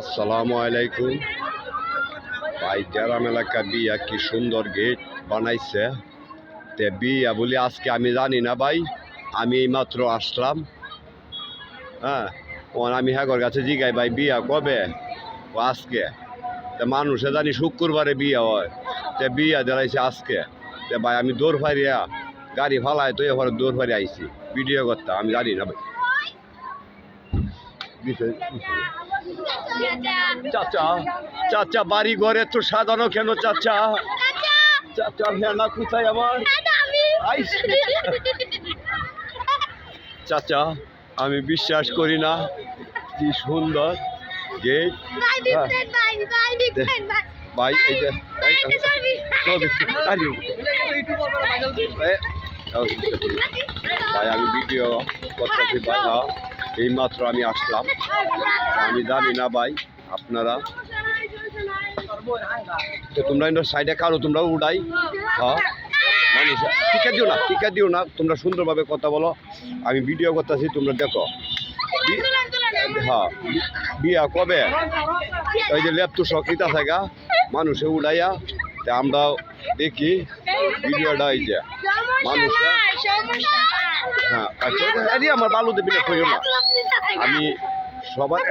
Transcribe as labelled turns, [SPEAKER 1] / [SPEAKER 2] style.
[SPEAKER 1] আসসালামু আলাইকুম ভাই। গ্রাম এলাকা বিয়া কি সুন্দর গেট বানাইছে। তে বিয়া বলি আজকে আমি জানি না ভাই, আমি এইমাত্র আসলাম। হ্যাঁ, আমি হ্যাগর কাছে জিগাই ভাই বিয়া কবে? ও আজকে। তে মানুষে জানি শুক্রবারে বিয়া হয়, তে বিয়া দেখাইছে আজকে। তে ভাই আমি দৌড় ফারিয়া গাড়ি ফালাই তো এবার দৌড় ফারি আইছি ভিডিও করতে, আমি জানি না ভাই। চাচা চাচা বাড়ি ঘরে তো সাজানো কেন চাচা? চাচা হেনা কোথায় আমার? চাচা আমি বিশ্বাস করি না, কি সুন্দর গেট। ভাই এই যে ভাই আমি ভিডিও করতেছি ভাই। এই মাত্র আমি আসলাম, আমি জানি না ভাই আপনারা তো তোমরা সাইডে কারো তোমরা উড়াই। হ্যাঁ মানুষ টিকা দিও না তোমরা সুন্দরভাবে কথা বলো, আমি ভিডিও করতেছি তোমরা দেখো। হ্যাঁ বিয়া কবে? ওই যে ল্যাপটপ শখিত আছে গা মানুষে উড়াইয়া, তা আমরাও দেখি ভিডিওটা। এই যে মানুষে হ্যাঁ আচ্ছা আমার বালুতে বিলে কইও না, আমি সবার